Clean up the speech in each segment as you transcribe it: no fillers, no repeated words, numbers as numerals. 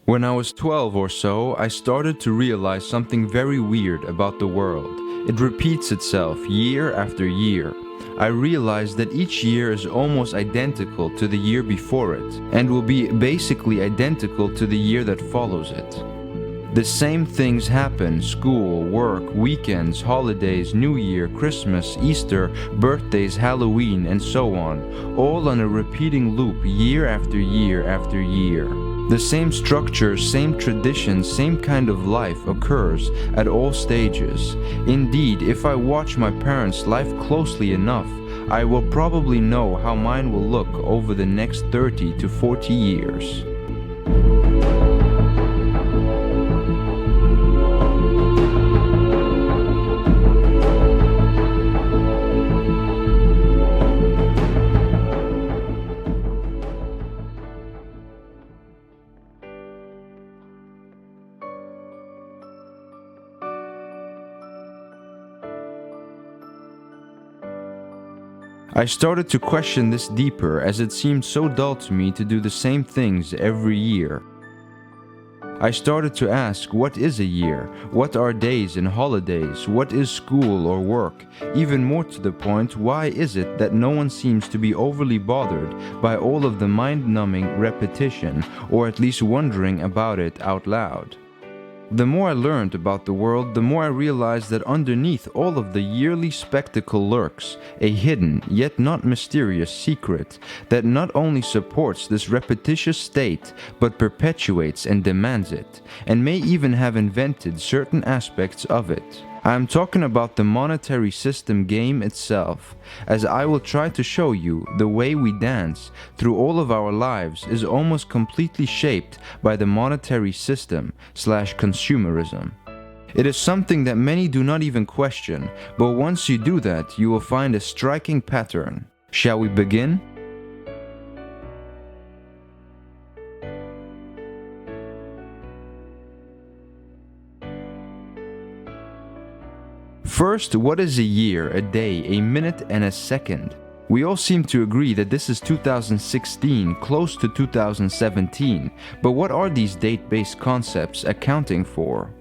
When I was 12 or so, I started to realize something very weird about the world. It repeats itself year after year. I realized that each year is almost identical to the year before it, and will be basically identical to the year that follows it. The same things happen: school, work, weekends, holidays, New Year, Christmas, Easter, birthdays, Halloween, and so on, all on a repeating loop year after year after year. The same structure, same traditions, same kind of life occurs at all stages. Indeed, if I watch my parents' life closely enough, I will probably know how mine will look over the next 30 to 40 years. I started to question this deeper, as it seemed so dull to me to do the same things every year. I started to ask, what is a year? What are days and holidays? What is school or work? Even more to the point, why is it that no one seems to be overly bothered by all of the mind-numbing repetition, or at least wondering about it out loud? The more I learned about the world, the more I realized that underneath all of the yearly spectacle lurks a hidden, yet not mysterious secret that not only supports this repetitious state, but perpetuates and demands it, and may even have invented certain aspects of it. I am talking about the monetary system game itself, as I will try to show you the way we dance through all of our lives is almost completely shaped by the monetary system / consumerism. It is something that many do not even question, but once you do that, you will find a striking pattern. Shall we begin? First, what is a year, a day, a minute, and a second? We all seem to agree that this is 2016, close to 2017, but what are these date-based concepts accounting for?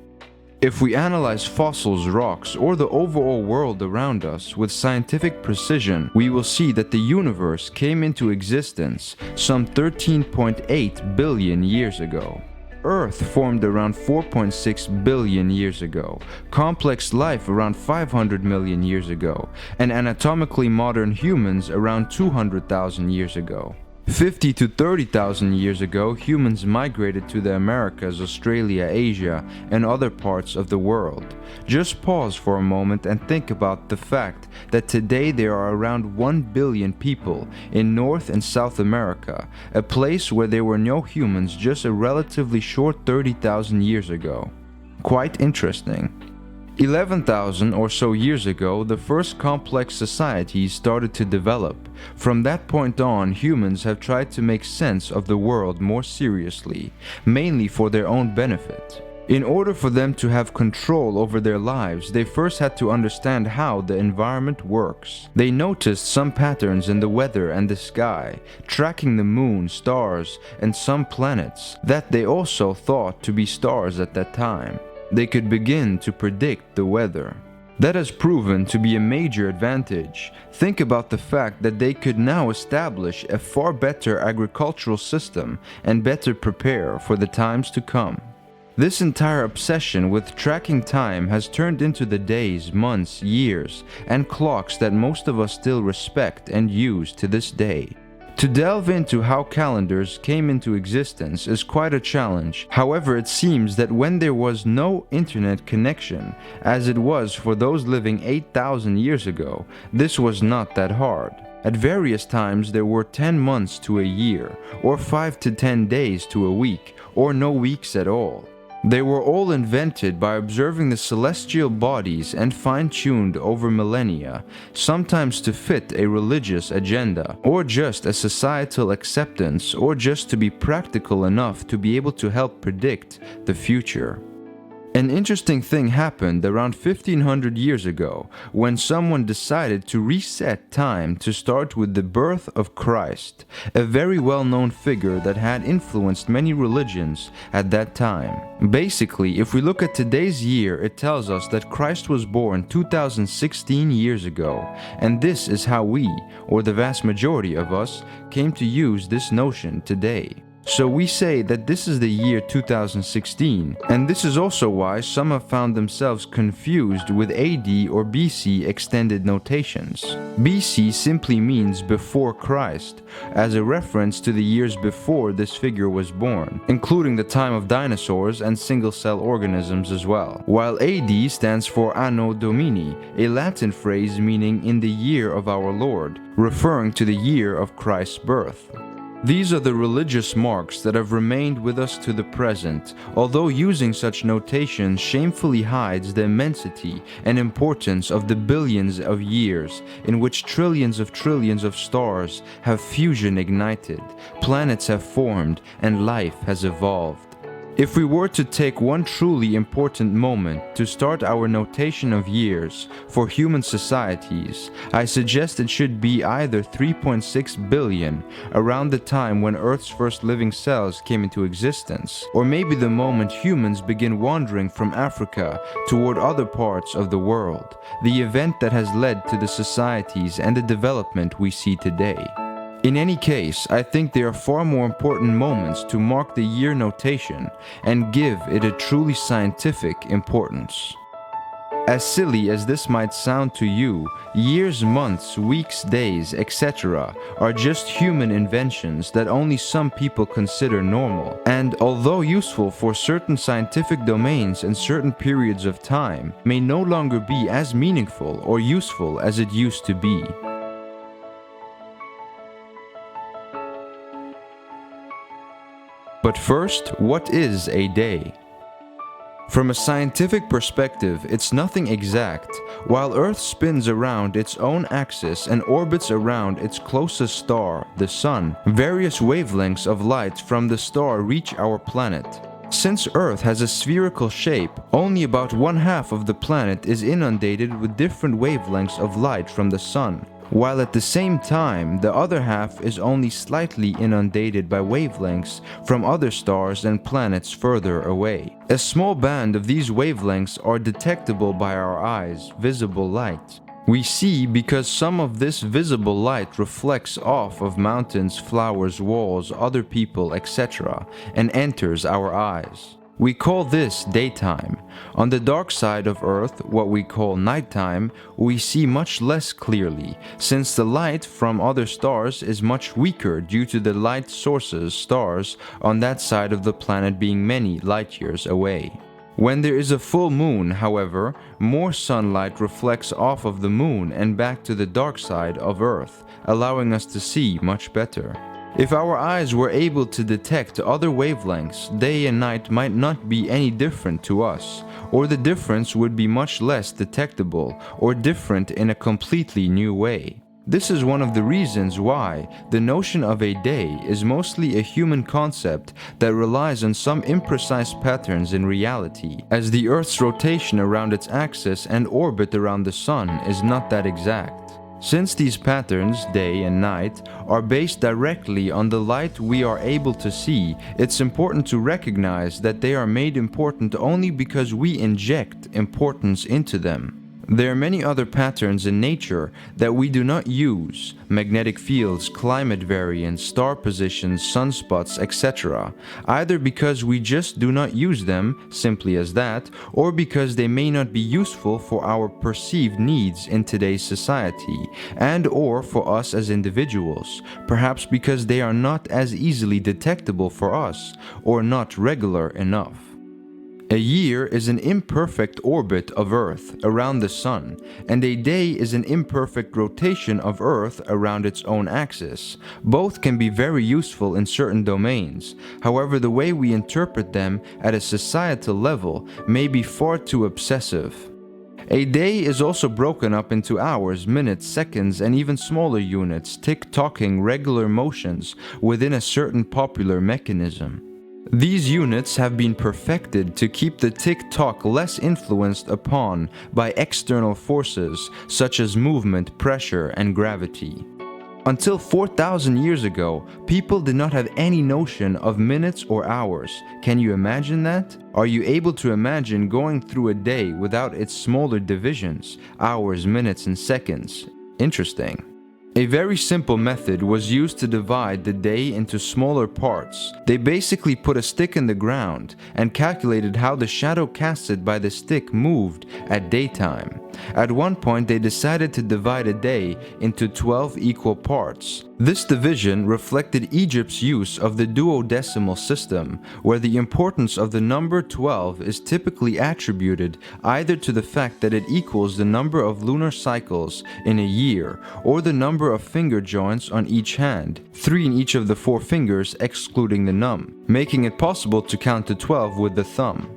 If we analyze fossils, rocks, or the overall world around us with scientific precision, we will see that the universe came into existence some 13.8 billion years ago. Earth formed around 4.6 billion years ago, complex life around 500 million years ago, and anatomically modern humans around 200,000 years ago. 50 to 30,000 years ago, humans migrated to the Americas, Australia, Asia, and other parts of the world. Just pause for a moment and think about the fact that today there are around 1 billion people in North and South America, a place where there were no humans just a relatively short 30,000 years ago. Quite interesting. 11,000 or so years ago, the first complex societies started to develop. From that point on, humans have tried to make sense of the world more seriously, mainly for their own benefit. In order for them to have control over their lives, they first had to understand how the environment works. They noticed some patterns in the weather and the sky, tracking the moon, stars, and some planets that they also thought to be stars at that time. They could begin to predict the weather. That has proven to be a major advantage. Think about the fact that they could now establish a far better agricultural system and better prepare for the times to come. This entire obsession with tracking time has turned into the days, months, years, and clocks that most of us still respect and use to this day. To delve into how calendars came into existence is quite a challenge. However, it seems that when there was no internet connection, as it was for those living 8,000 years ago, this was not that hard. At various times there were 10 months to a year, or 5 to 10 days to a week, or no weeks at all. They were all invented by observing the celestial bodies and fine-tuned over millennia, sometimes to fit a religious agenda, or just a societal acceptance, or just to be practical enough to be able to help predict the future. An interesting thing happened around 1500 years ago when someone decided to reset time to start with the birth of Christ, a very well-known figure that had influenced many religions at that time. Basically, if we look at today's year, it tells us that Christ was born 2016 years ago, and this is how we, or the vast majority of us, came to use this notion today. So we say that this is the year 2016, and this is also why some have found themselves confused with AD or BC extended notations. BC simply means before Christ, as a reference to the years before this figure was born, including the time of dinosaurs and single-cell organisms as well. While AD stands for Anno Domini, a Latin phrase meaning in the year of our Lord, referring to the year of Christ's birth. These are the religious marks that have remained with us to the present, although using such notation shamefully hides the immensity and importance of the billions of years in which trillions of stars have fusion ignited, planets have formed, and life has evolved. If we were to take one truly important moment to start our notation of years for human societies, I suggest it should be either 3.6 billion, around the time when Earth's first living cells came into existence, or maybe the moment humans begin wandering from Africa toward other parts of the world, the event that has led to the societies and the development we see today. In any case, I think there are far more important moments to mark the year notation and give it a truly scientific importance. As silly as this might sound to you, years, months, weeks, days, etc. are just human inventions that only some people consider normal, and although useful for certain scientific domains and certain periods of time, may no longer be as meaningful or useful as it used to be. But first, what is a day? From a scientific perspective, it's nothing exact. While Earth spins around its own axis and orbits around its closest star, the Sun, various wavelengths of light from the star reach our planet. Since Earth has a spherical shape, only about one half of the planet is inundated with different wavelengths of light from the Sun, while at the same time, the other half is only slightly inundated by wavelengths from other stars and planets further away. A small band of these wavelengths are detectable by our eyes, visible light. We see because some of this visible light reflects off of mountains, flowers, walls, other people, etc., and enters our eyes. We call this daytime. On the dark side of Earth, what we call nighttime, we see much less clearly, since the light from other stars is much weaker due to the light sources, stars, on that side of the planet being many light years away. When there is a full moon, however, more sunlight reflects off of the moon and back to the dark side of Earth, allowing us to see much better. If our eyes were able to detect other wavelengths, day and night might not be any different to us, or the difference would be much less detectable or different in a completely new way. This is one of the reasons why the notion of a day is mostly a human concept that relies on some imprecise patterns in reality, as the Earth's rotation around its axis and orbit around the Sun is not that exact. Since these patterns, day and night, are based directly on the light we are able to see, it's important to recognize that they are made important only because we inject importance into them. There are many other patterns in nature that we do not use: magnetic fields, climate variance, star positions, sunspots, etc., either because we just do not use them, simply as that, or because they may not be useful for our perceived needs in today's society, and or for us as individuals, perhaps because they are not as easily detectable for us, or not regular enough. A year is an imperfect orbit of Earth around the Sun, and a day is an imperfect rotation of Earth around its own axis. Both can be very useful in certain domains. However, the way we interpret them at a societal level may be far too obsessive. A day is also broken up into hours, minutes, seconds, and even smaller units, tick-tocking regular motions within a certain popular mechanism. These units have been perfected to keep the tick-tock less influenced upon by external forces such as movement, pressure, and gravity. Until 4,000 years ago, people did not have any notion of minutes or hours. Can you imagine that? Are you able to imagine going through a day without its smaller divisions, hours, minutes, and seconds? Interesting. A very simple method was used to divide the day into smaller parts. They basically put a stick in the ground and calculated how the shadow casted by the stick moved at daytime. At one point, they decided to divide a day into 12 equal parts. This division reflected Egypt's use of the duodecimal system, where the importance of the number 12 is typically attributed either to the fact that it equals the number of lunar cycles in a year, or the number of finger joints on each hand, 3 in each of the 4 fingers excluding the thumb, making it possible to count to 12 with the thumb.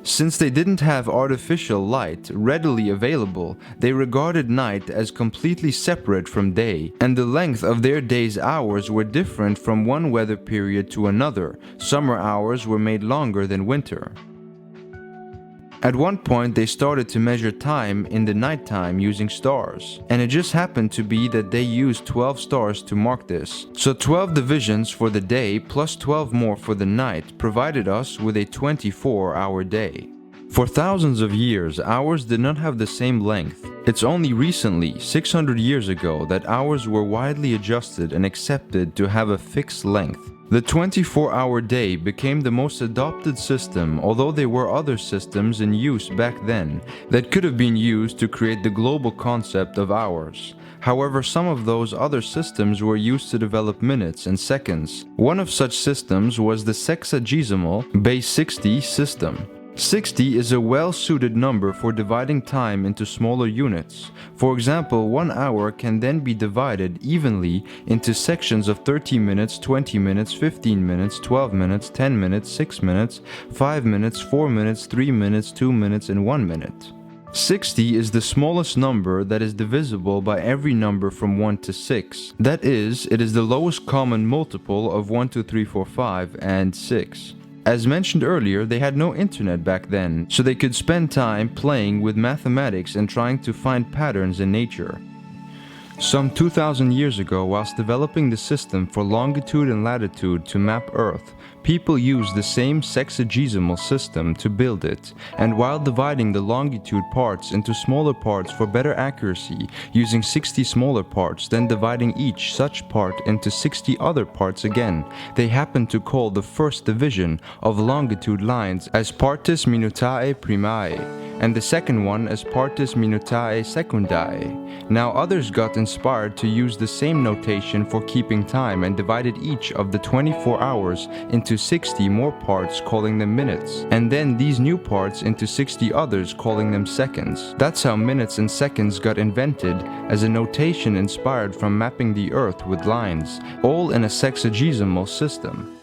Since they didn't have artificial light readily available, they regarded night as completely separate from day, and the length of their day's hours were different from one weather period to another. Summer hours were made longer than winter. At one point, they started to measure time in the nighttime using stars, and it just happened to be that they used 12 stars to mark this. So 12 divisions for the day plus 12 more for the night provided us with a 24-hour day. For thousands of years, hours did not have the same length. It's only recently, 600 years ago, that hours were widely adjusted and accepted to have a fixed length. The 24-hour day became the most adopted system, although there were other systems in use back then that could have been used to create the global concept of hours. However, some of those other systems were used to develop minutes and seconds. One of such systems was the sexagesimal base 60 system. 60 is a well-suited number for dividing time into smaller units. For example, 1 hour can then be divided evenly into sections of 30 minutes, 20 minutes, 15 minutes, 12 minutes, 10 minutes, 6 minutes, 5 minutes, 4 minutes, 3 minutes, 2 minutes, and 1 minute. 60 is the smallest number that is divisible by every number from 1 to 6. That is, it is the lowest common multiple of 1, 2, 3, 4, 5, and 6. As mentioned earlier, they had no internet back then, so they could spend time playing with mathematics and trying to find patterns in nature. Some 2,000 years ago, whilst developing the system for longitude and latitude to map Earth, people used the same sexagesimal system to build it, and while dividing the longitude parts into smaller parts for better accuracy, using 60 smaller parts, then dividing each such part into 60 other parts again, they happened to call the first division of longitude lines as partis minutae primae, and the second one as partis minutae secundae. Now others got inspired to use the same notation for keeping time and divided each of the 24 hours into 60 more parts, calling them minutes, and then these new parts into 60 others, calling them seconds. That's how minutes and seconds got invented, as a notation inspired from mapping the Earth with lines, all in a sexagesimal system.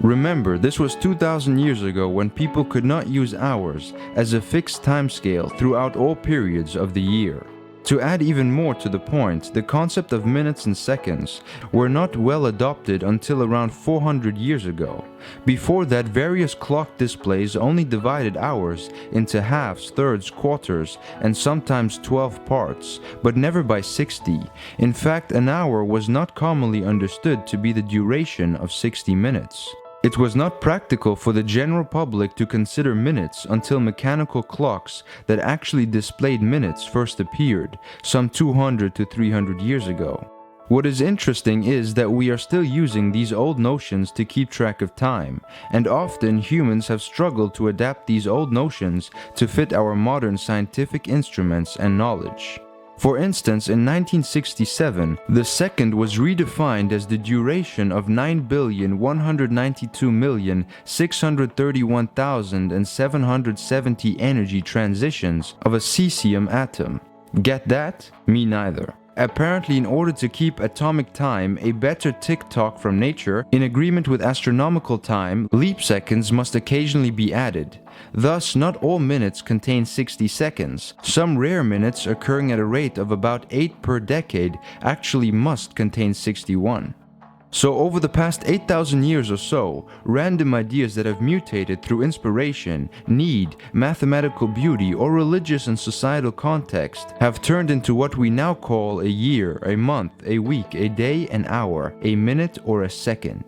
Remember, this was 2,000 years ago when people could not use hours as a fixed timescale throughout all periods of the year. To add even more to the point, the concept of minutes and seconds were not well adopted until around 400 years ago. Before that, various clock displays only divided hours into halves, thirds, quarters, and sometimes 12 parts, but never by 60. In fact, an hour was not commonly understood to be the duration of 60 minutes. It was not practical for the general public to consider minutes until mechanical clocks that actually displayed minutes first appeared, some 200 to 300 years ago. What is interesting is that we are still using these old notions to keep track of time, and often humans have struggled to adapt these old notions to fit our modern scientific instruments and knowledge. For instance, in 1967, the second was redefined as the duration of 9,192,631,770 energy transitions of a cesium atom. Get that? Me neither. Apparently, in order to keep atomic time a better tick-tock from nature, in agreement with astronomical time, leap seconds must occasionally be added. Thus, not all minutes contain 60 seconds. Some rare minutes occurring at a rate of about 8 per decade actually must contain 61. So over the past 8,000 years or so, random ideas that have mutated through inspiration, need, mathematical beauty, or religious and societal context have turned into what we now call a year, a month, a week, a day, an hour, a minute, or a second.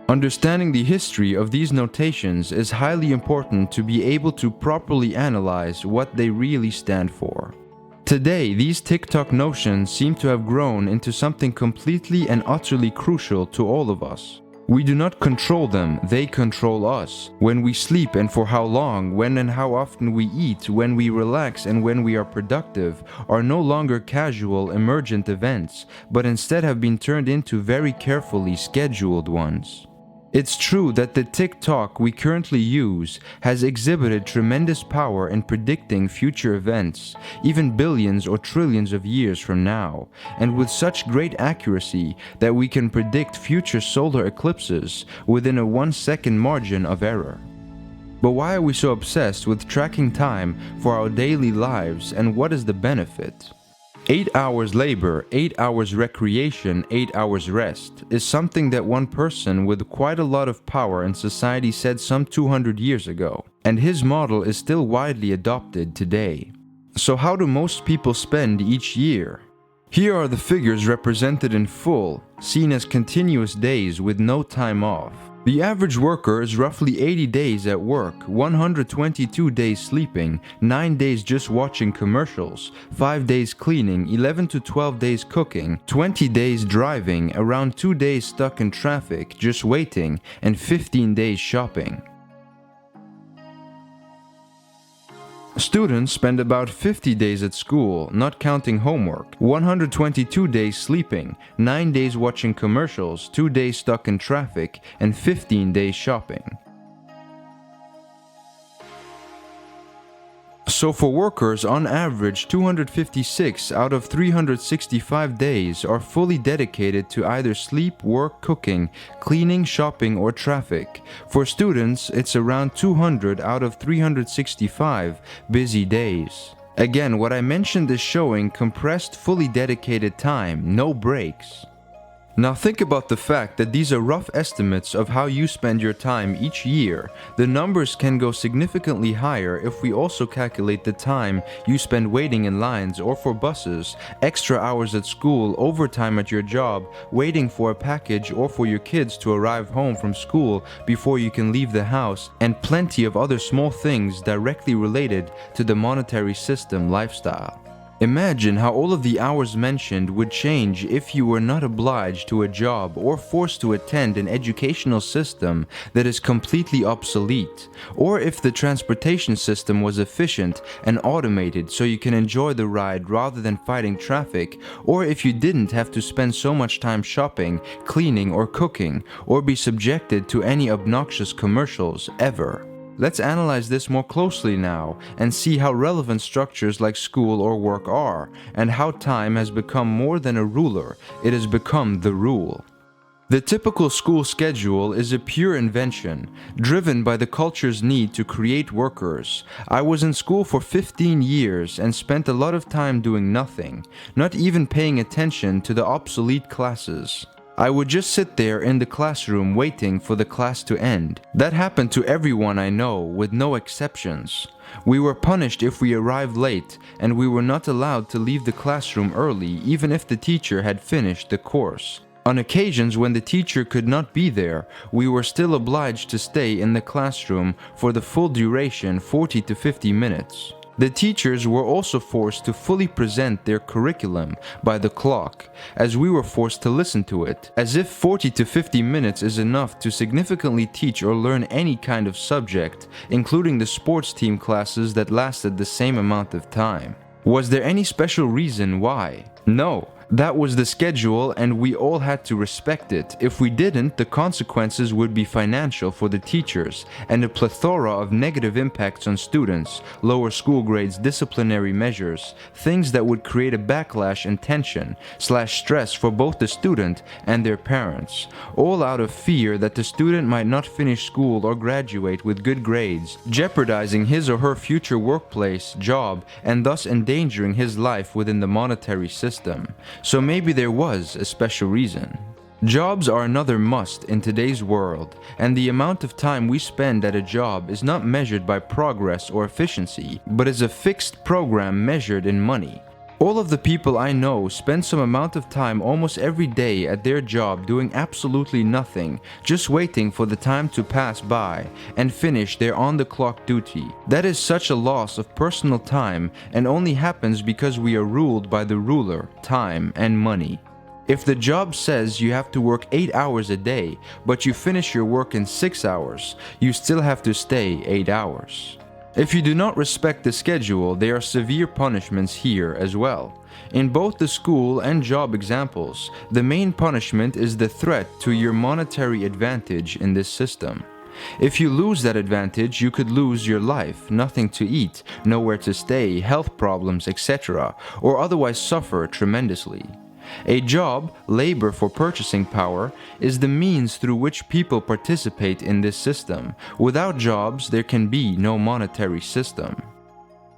Understanding the history of these notations is highly important to be able to properly analyze what they really stand for. Today, these tick-tock notions seem to have grown into something completely and utterly crucial to all of us. We do not control them, they control us. When we sleep and for how long, when and how often we eat, when we relax and when we are productive, are no longer casual, emergent events, but instead have been turned into very carefully scheduled ones. It's true that the tick-tock we currently use has exhibited tremendous power in predicting future events, even billions or trillions of years from now, and with such great accuracy that we can predict future solar eclipses within a 1-second margin of error. But why are we so obsessed with tracking time for our daily lives, and what is the benefit? 8 hours labor, 8 hours recreation, 8 hours rest is something that one person with quite a lot of power in society said some 200 years ago, and his model is still widely adopted today. So how do most people spend each year? Here are the figures represented in full, seen as continuous days with no time off. The average worker is roughly 80 days at work, 122 days sleeping, 9 days just watching commercials, 5 days cleaning, 11 to 12 days cooking, 20 days driving, around 2 days stuck in traffic, just waiting, and 15 days shopping. Students spend about 50 days at school, not counting homework, 122 days sleeping, 9 days watching commercials, 2 days stuck in traffic, and 15 days shopping. So for workers, on average, 256 out of 365 days are fully dedicated to either sleep, work, cooking, cleaning, shopping, or traffic. For students, it's around 200 out of 365 busy days. Again, what I mentioned is showing compressed, fully dedicated time, no breaks. Now think about the fact that these are rough estimates of how you spend your time each year. The numbers can go significantly higher if we also calculate the time you spend waiting in lines or for buses, extra hours at school, overtime at your job, waiting for a package or for your kids to arrive home from school before you can leave the house, and plenty of other small things directly related to the monetary system lifestyle. Imagine how all of the hours mentioned would change if you were not obliged to a job or forced to attend an educational system that is completely obsolete, or if the transportation system was efficient and automated so you can enjoy the ride rather than fighting traffic, or if you didn't have to spend so much time shopping, cleaning, or cooking, or be subjected to any obnoxious commercials ever. Let's analyze this more closely now and see how relevant structures like school or work are, and how time has become more than a ruler, it has become the rule. The typical school schedule is a pure invention, driven by the culture's need to create workers. I was in school for 15 years and spent a lot of time doing nothing, not even paying attention to the obsolete classes. I would just sit there in the classroom waiting for the class to end. That happened to everyone I know, with no exceptions. We were punished if we arrived late, and we were not allowed to leave the classroom early even if the teacher had finished the course. On occasions when the teacher could not be there, we were still obliged to stay in the classroom for the full duration, 40 to 50 minutes. The teachers were also forced to fully present their curriculum by the clock, as we were forced to listen to it, as if 40 to 50 minutes is enough to significantly teach or learn any kind of subject, including the sports team classes that lasted the same amount of time. Was there any special reason why? No, That was the schedule, and we all had to respect it. If we didn't, the consequences would be financial for the teachers, and a plethora of negative impacts on students, lower school grades, disciplinary measures, things that would create a backlash and tension/stress for both the student and their parents, all out of fear that the student might not finish school or graduate with good grades, jeopardizing his or her future workplace, job, and thus endangering his life within the monetary system. So maybe there was a special reason. Jobs are another must in today's world, and the amount of time we spend at a job is not measured by progress or efficiency, but is a fixed program measured in money. All of the people I know spend some amount of time almost every day at their job doing absolutely nothing, just waiting for the time to pass by and finish their on-the-clock duty. That is such a loss of personal time and only happens because we are ruled by the ruler, time and money. If the job says you have to work 8 hours a day, but you finish your work in 6 hours, you still have to stay 8 hours. If you do not respect the schedule, there are severe punishments here as well. In both the school and job examples, the main punishment is the threat to your monetary advantage in this system. If you lose that advantage, you could lose your life, nothing to eat, nowhere to stay, health problems, etc., or otherwise suffer tremendously. A job, labor for purchasing power, is the means through which people participate in this system. Without jobs, there can be no monetary system.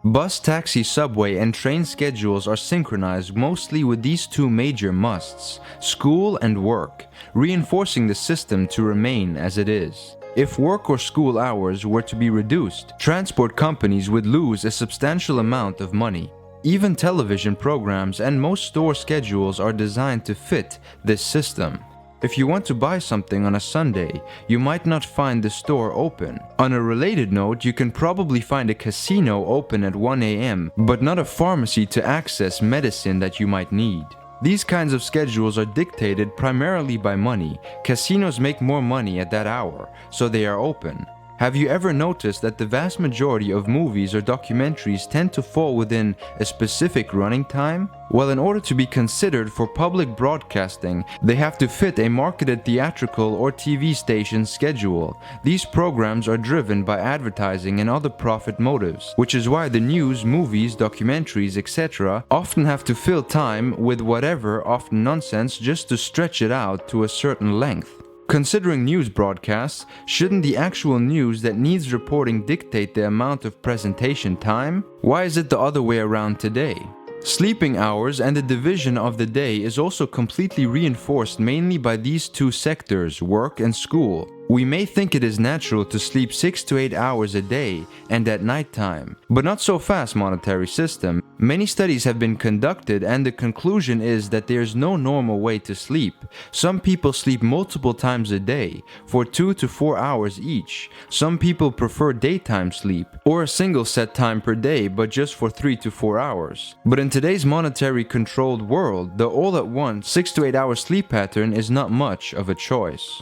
Bus, taxi, subway, and train schedules are synchronized mostly with these two major musts, school and work, reinforcing the system to remain as it is. If work or school hours were to be reduced, transport companies would lose a substantial amount of money. Even television programs and most store schedules are designed to fit this system. If you want to buy something on a Sunday, you might not find the store open. On a related note, you can probably find a casino open at 1 a.m., but not a pharmacy to access medicine that you might need. These kinds of schedules are dictated primarily by money. Casinos make more money at that hour, so they are open. Have you ever noticed that the vast majority of movies or documentaries tend to fall within a specific running time? Well, in order to be considered for public broadcasting, they have to fit a marketed theatrical or TV station schedule. These programs are driven by advertising and other profit motives, which is why the news, movies, documentaries, etc. often have to fill time with whatever, often nonsense, just to stretch it out to a certain length. Considering news broadcasts, shouldn't the actual news that needs reporting dictate the amount of presentation time? Why is it the other way around today? Sleeping hours and the division of the day is also completely reinforced mainly by these two sectors, work and school. We may think it is natural to sleep 6 to 8 hours a day and at night time, but not so fast, monetary system. Many studies have been conducted and the conclusion is that there is no normal way to sleep. Some people sleep multiple times a day, for 2 to 4 hours each. Some people prefer daytime sleep, or a single set time per day but just for 3 to 4 hours. But in today's monetary controlled world, the all-at-once 6 to 8 hour sleep pattern is not much of a choice.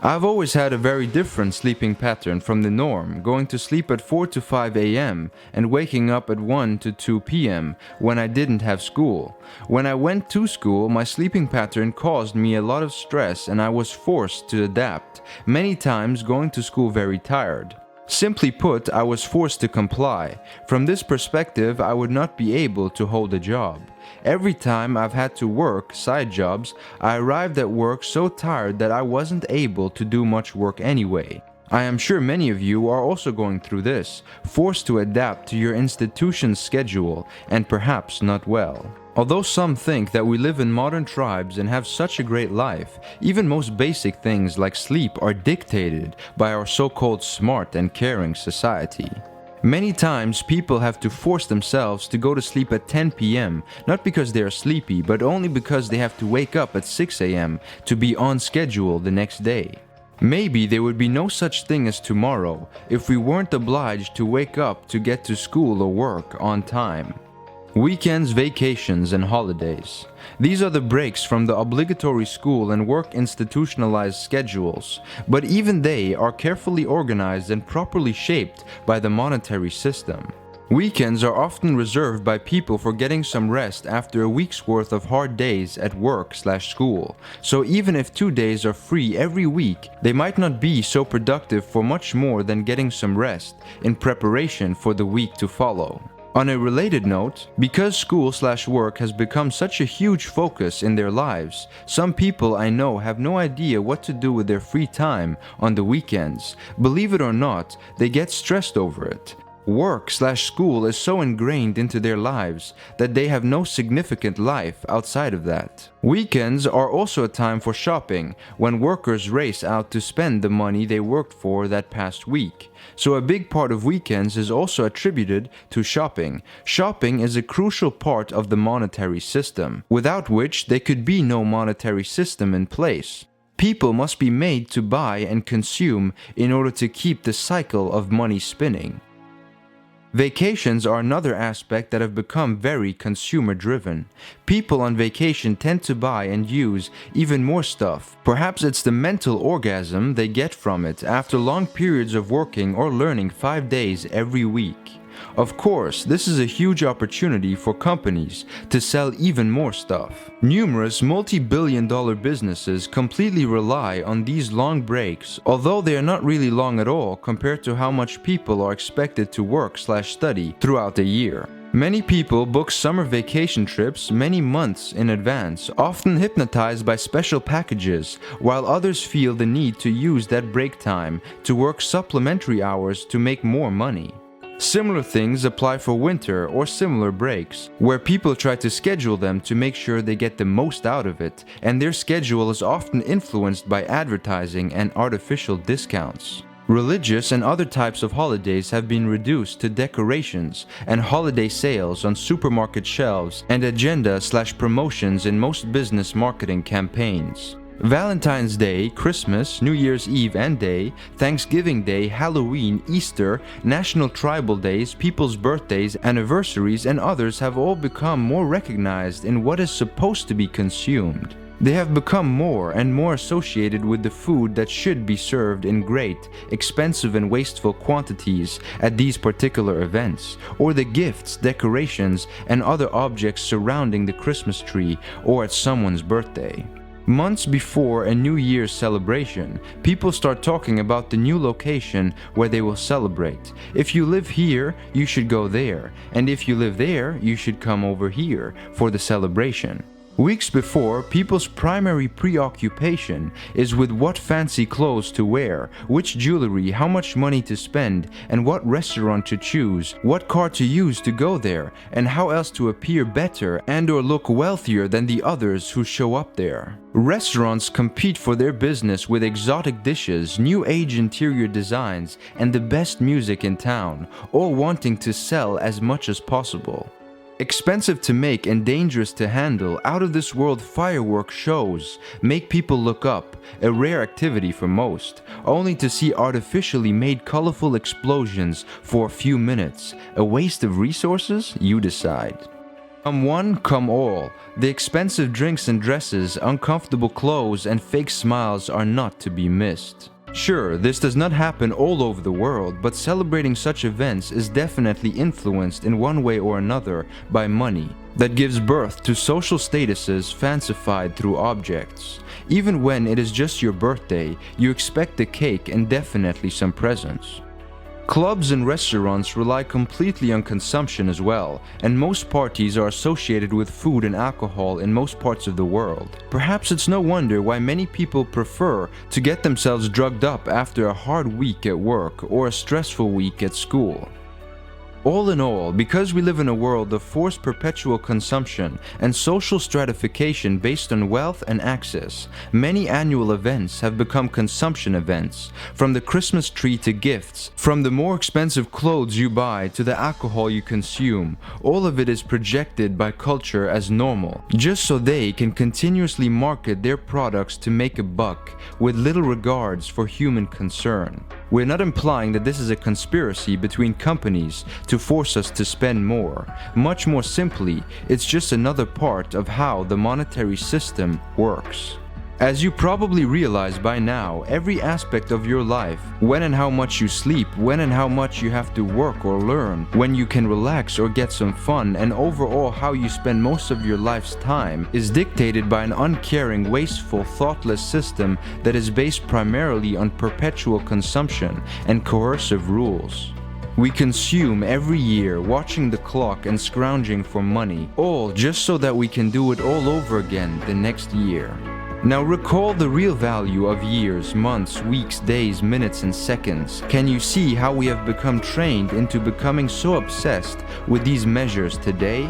I've always had a very different sleeping pattern from the norm, going to sleep at 4 to 5 a.m. and waking up at 1 to 2 p.m. when I didn't have school. When I went to school, my sleeping pattern caused me a lot of stress and I was forced to adapt, many times going to school very tired. Simply put, I was forced to comply. From this perspective, I would not be able to hold a job. Every time I've had to work side jobs, I arrived at work so tired that I wasn't able to do much work anyway. I am sure many of you are also going through this, forced to adapt to your institution's schedule, and perhaps not well. Although some think that we live in modern tribes and have such a great life, even most basic things like sleep are dictated by our so-called smart and caring society. Many times people have to force themselves to go to sleep at 10 p.m., not because they are sleepy, but only because they have to wake up at 6 a.m. to be on schedule the next day. Maybe there would be no such thing as tomorrow if we weren't obliged to wake up to get to school or work on time. Weekends, vacations, and holidays. These are the breaks from the obligatory school and work institutionalized schedules, but even they are carefully organized and properly shaped by the monetary system. Weekends are often reserved by people for getting some rest after a week's worth of hard days at work/school. So even if 2 days are free every week, they might not be so productive for much more than getting some rest in preparation for the week to follow. On a related note, because school/work has become such a huge focus in their lives, some people I know have no idea what to do with their free time on the weekends. Believe it or not, they get stressed over it. Work/school is so ingrained into their lives that they have no significant life outside of that. Weekends are also a time for shopping, when workers race out to spend the money they worked for that past week. So a big part of weekends is also attributed to shopping. Shopping is a crucial part of the monetary system, without which there could be no monetary system in place. People must be made to buy and consume in order to keep the cycle of money spinning. Vacations are another aspect that have become very consumer-driven. People on vacation tend to buy and use even more stuff. Perhaps it's the mental orgasm they get from it after long periods of working or learning 5 days every week. Of course, this is a huge opportunity for companies to sell even more stuff. Numerous multi-billion-dollar businesses completely rely on these long breaks, although they are not really long at all compared to how much people are expected to work/study throughout the year. Many people book summer vacation trips many months in advance, often hypnotized by special packages, while others feel the need to use that break time to work supplementary hours to make more money. Similar things apply for winter or similar breaks, where people try to schedule them to make sure they get the most out of it, and their schedule is often influenced by advertising and artificial discounts. Religious and other types of holidays have been reduced to decorations and holiday sales on supermarket shelves and agenda/promotions in most business marketing campaigns. Valentine's Day, Christmas, New Year's Eve and Day, Thanksgiving Day, Halloween, Easter, National Tribal Days, people's birthdays, anniversaries, and others have all become more recognized in what is supposed to be consumed. They have become more and more associated with the food that should be served in great, expensive and wasteful quantities at these particular events, or the gifts, decorations, and other objects surrounding the Christmas tree or at someone's birthday. Months before a New Year's celebration, people start talking about the new location where they will celebrate. If you live here, you should go there, and if you live there, you should come over here for the celebration. Weeks before, people's primary preoccupation is with what fancy clothes to wear, which jewelry, how much money to spend, and what restaurant to choose, what car to use to go there, and how else to appear better and or look wealthier than the others who show up there. Restaurants compete for their business with exotic dishes, new age interior designs, and the best music in town, all wanting to sell as much as possible. Expensive to make and dangerous to handle, out-of-this-world fireworks shows make people look up, a rare activity for most, only to see artificially made colorful explosions for a few minutes. A waste of resources? You decide. Come one, come all. The expensive drinks and dresses, uncomfortable clothes, and fake smiles are not to be missed. Sure, this does not happen all over the world, but celebrating such events is definitely influenced in one way or another by money that gives birth to social statuses fancified through objects. Even when it is just your birthday, you expect a cake and definitely some presents. Clubs and restaurants rely completely on consumption as well, and most parties are associated with food and alcohol in most parts of the world. Perhaps it's no wonder why many people prefer to get themselves drugged up after a hard week at work or a stressful week at school. All in all, because we live in a world of forced perpetual consumption and social stratification based on wealth and access, many annual events have become consumption events. From the Christmas tree to gifts, from the more expensive clothes you buy to the alcohol you consume, all of it is projected by culture as normal, just so they can continuously market their products to make a buck, with little regards for human concern. We're not implying that this is a conspiracy between companies to force us to spend more. Much more simply, it's just another part of how the monetary system works. As you probably realize by now, every aspect of your life, when and how much you sleep, when and how much you have to work or learn, when you can relax or get some fun, and overall how you spend most of your life's time, is dictated by an uncaring, wasteful, thoughtless system that is based primarily on perpetual consumption and coercive rules. We consume every year, watching the clock and scrounging for money, all just so that we can do it all over again the next year. Now recall the real value of years, months, weeks, days, minutes, and seconds. Can you see how we have become trained into becoming so obsessed with these measures today?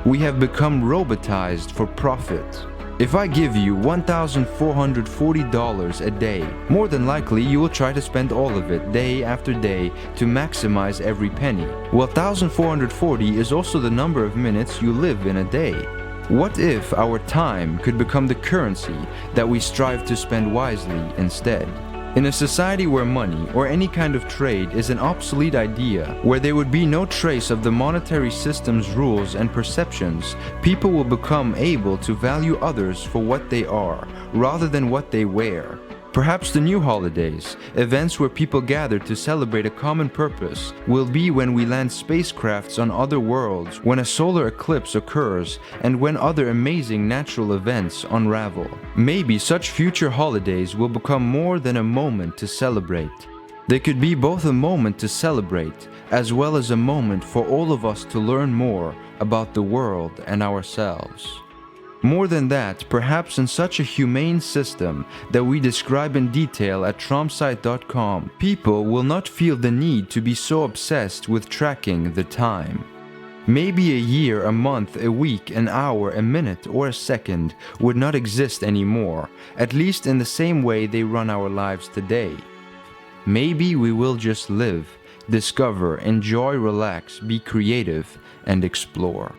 We have become robotized for profit. If I give you $1,440 a day, more than likely you will try to spend all of it day after day to maximize every penny. Well, 1,440 is also the number of minutes you live in a day. What if our time could become the currency that we strive to spend wisely instead? In a society where money or any kind of trade is an obsolete idea, where there would be no trace of the monetary system's rules and perceptions, people will become able to value others for what they are, rather than what they wear. Perhaps the new holidays, events where people gather to celebrate a common purpose, will be when we land spacecrafts on other worlds, when a solar eclipse occurs, and when other amazing natural events unravel. Maybe such future holidays will become more than a moment to celebrate. They could be both a moment to celebrate, as well as a moment for all of us to learn more about the world and ourselves. More than that, perhaps in such a humane system that we describe in detail at tromsite.com, people will not feel the need to be so obsessed with tracking the time. Maybe a year, a month, a week, an hour, a minute, or a second would not exist anymore, at least in the same way they run our lives today. Maybe we will just live, discover, enjoy, relax, be creative, and explore.